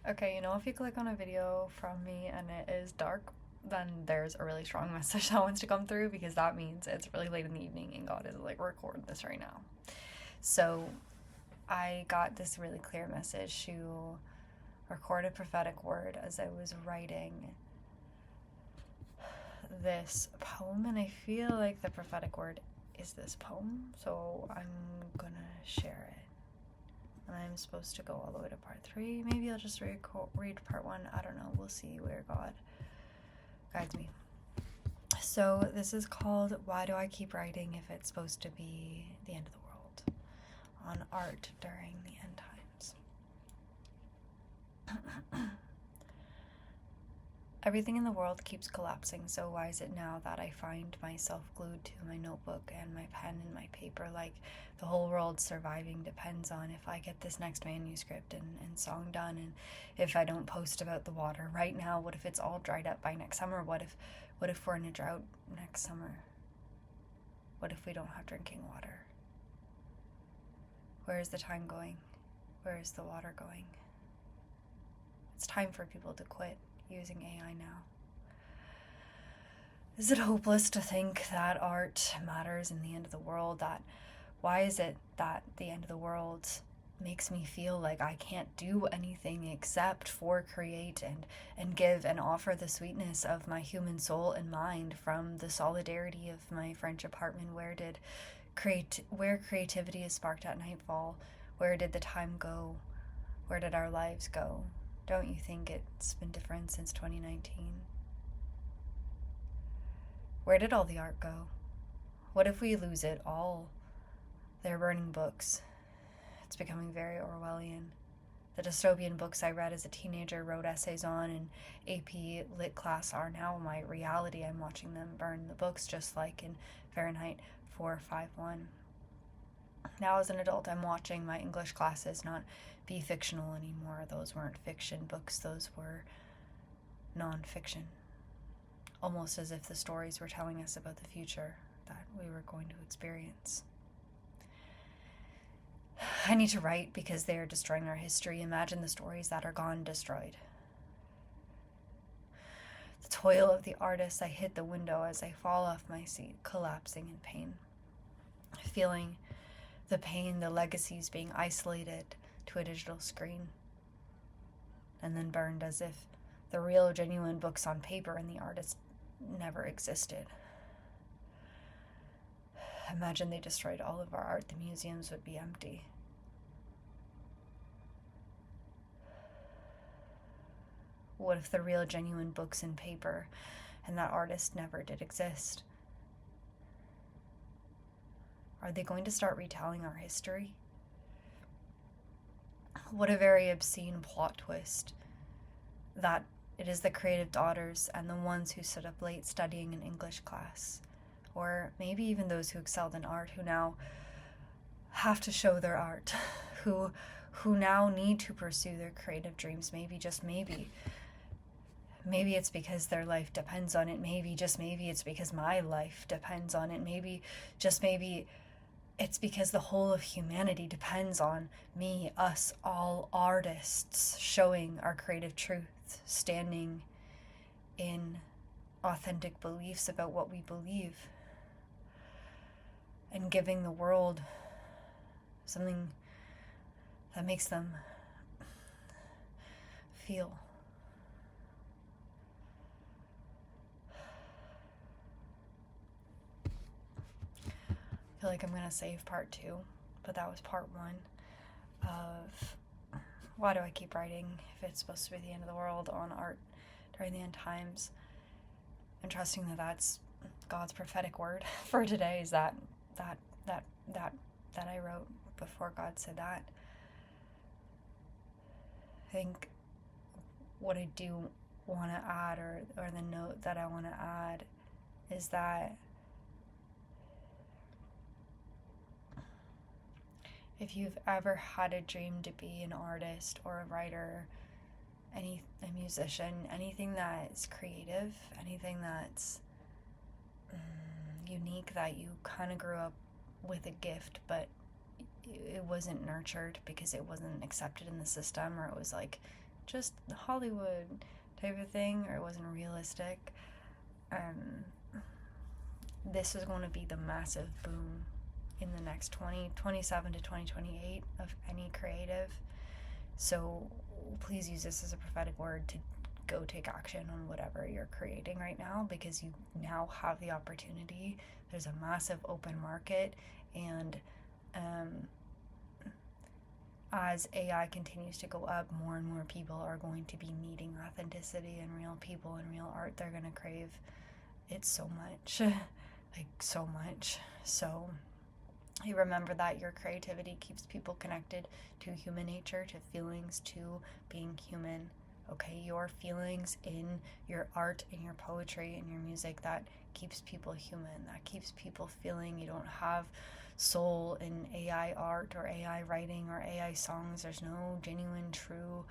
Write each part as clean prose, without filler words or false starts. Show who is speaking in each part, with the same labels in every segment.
Speaker 1: Okay, if you click on a video from me and it is dark, then there's a really strong message that wants to come through because that means it's really late in the evening and God is like, record this right now. So I got this really clear message to record a prophetic word as I was writing this poem, and I feel like the prophetic word is this poem, so I'm gonna share it. And I'm supposed to go all the way to part 3. Maybe I'll just read part 1. I don't know. We'll see where God guides me. So this is called Why Do I Keep Writing If It's Supposed to Be the End of the World? On art during the end times. Everything in the world keeps collapsing, so why is it now that I find myself glued to my notebook and my pen and my paper, like the whole world surviving depends on if I get this next manuscript and song done, and if I don't post about the water right now, what if it's all dried up by next summer? What if we're in a drought next summer? What if we don't have drinking water? Where is the time going? Where is the water going? It's time for people to quit using AI now. Is it hopeless to think that art matters in the end of the world? Why is it that the end of the world makes me feel like I can't do anything except for create and give and offer the sweetness of my human soul and mind from the solidarity of my French apartment? Where creativity is sparked at nightfall? Where did the time go? Where did our lives go? Don't you think it's been different since 2019? Where did all the art go? What if we lose it all? They're burning books. It's becoming very Orwellian. The dystopian books I read as a teenager, wrote essays on, in AP Lit class are now my reality. I'm watching them burn the books just like in Fahrenheit 451. Now as an adult, I'm watching my English classes not be fictional anymore. Those weren't fiction books, those were non-fiction. Almost as if the stories were telling us about the future that we were going to experience. I need to write because they are destroying our history. Imagine the stories that are gone, destroyed. The toil of the artist, I hit the window as I fall off my seat, collapsing in pain. Feeling the pain, the legacies being isolated to a digital screen. And then burned as if the real, genuine books on paper and the artist never existed. Imagine they destroyed all of our art, the museums would be empty. What if the real, genuine books in paper and that artist never did exist? Are they going to start retelling our history? What a very obscene plot twist that it is the creative daughters and the ones who stood up late studying in English class, or maybe even those who excelled in art, who now have to show their art, who now need to pursue their creative dreams. Maybe, just maybe it's because their life depends on it. Maybe, just maybe, it's because my life depends on it. Maybe, just maybe, it's because the whole of humanity depends on me, us, all artists showing our creative truth, standing in authentic beliefs about what we believe, and giving the world something that makes them feel. I feel like I'm gonna save part 2, but that was part 1 of Why Do I Keep Writing If It's Supposed to Be the End of the World on art during the end times. And trusting that that's God's prophetic word for today is that I wrote before God said that. I think what I do want to add, or the note that I want to add, is that if you've ever had a dream to be an artist or a writer, a musician, anything that's creative, anything that's unique, that you kind of grew up with a gift, but it wasn't nurtured because it wasn't accepted in the system, or it was like just Hollywood type of thing, or it wasn't realistic. This is going to be the massive boom in the next 2027 to 2028 of any creative. So please use this as a prophetic word to go take action on whatever you're creating right now, because you now have the opportunity. There's a massive open market, and as AI continues to go up, more and more people are going to be needing authenticity and real people and real art. They're going to crave it so much, like so much. So you remember that your creativity keeps people connected to human nature, to feelings, to being human. Okay, your feelings in your art, in your poetry, in your music, that keeps people human, that keeps people feeling. You don't have soul in AI art or AI writing or AI songs. There's no genuine, true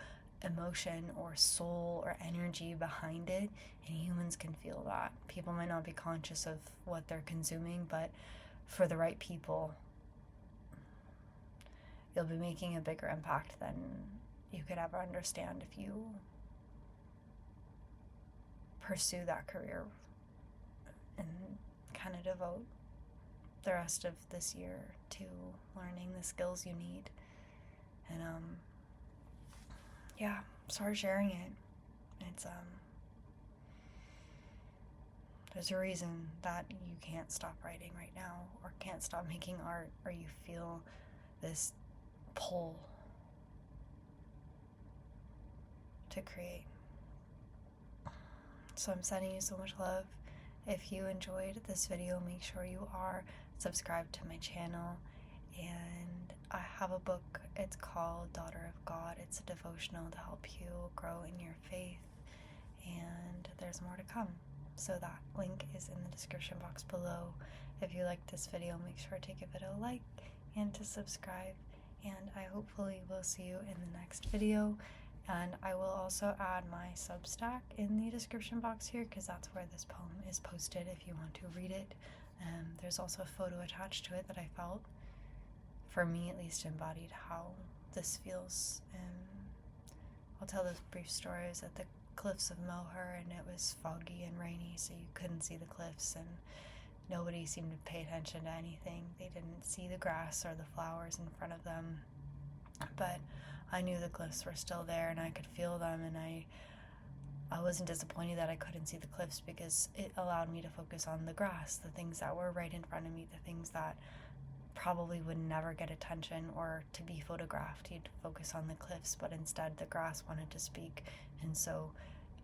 Speaker 1: emotion or soul or energy behind it, and humans can feel that. People might not be conscious of what they're consuming, but for the right people, you'll be making a bigger impact than you could ever understand if you pursue that career and kind of devote the rest of this year to learning the skills you need. And yeah, start sharing it. It's there's a reason that you can't stop writing right now, or can't stop making art, or you feel this pull to create. So I'm sending you so much love. If you enjoyed this video, make sure you are subscribed to my channel. And I have a book. It's called Daughter of God. It's a devotional to help you grow in your faith. And there's more to come. So that link is in the description box below. If you liked this video, make sure to give it a like and to subscribe. And I hopefully will see you in the next video. And I will also add my Substack in the description box here, because that's where this poem is posted if you want to read it. There's also a photo attached to it that I felt, for me at least, embodied how this feels. I'll tell this brief story. I was at the cliffs of Moher, and it was foggy and rainy, so you couldn't see the cliffs, and nobody seemed to pay attention to anything. They didn't see the grass or the flowers in front of them, but I knew the cliffs were still there, and I could feel them, and I wasn't disappointed that I couldn't see the cliffs, because it allowed me to focus on the grass, the things that were right in front of me, the things that probably would never get attention or to be photographed. You'd focus on the cliffs, but instead the grass wanted to speak. And so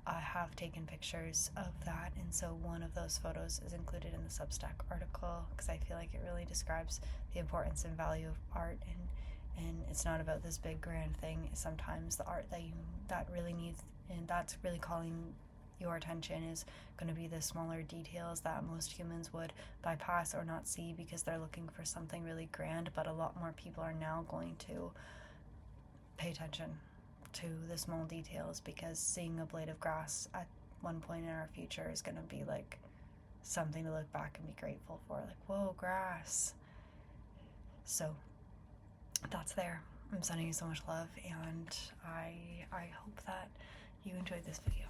Speaker 1: I have taken pictures of that, and so one of those photos is included in the Substack article, because I feel like it really describes the importance and value of art. And it's not about this big grand thing. Sometimes the art that really needs, and that's really calling your attention, is going to be the smaller details that most humans would bypass or not see, because they're looking for something really grand. But a lot more people are now going to pay attention to the small details, because seeing a blade of grass at one point in our future is going to be like something to look back and be grateful for, like, whoa, grass. So that's there. I'm sending you so much love, and I hope that you enjoyed this video.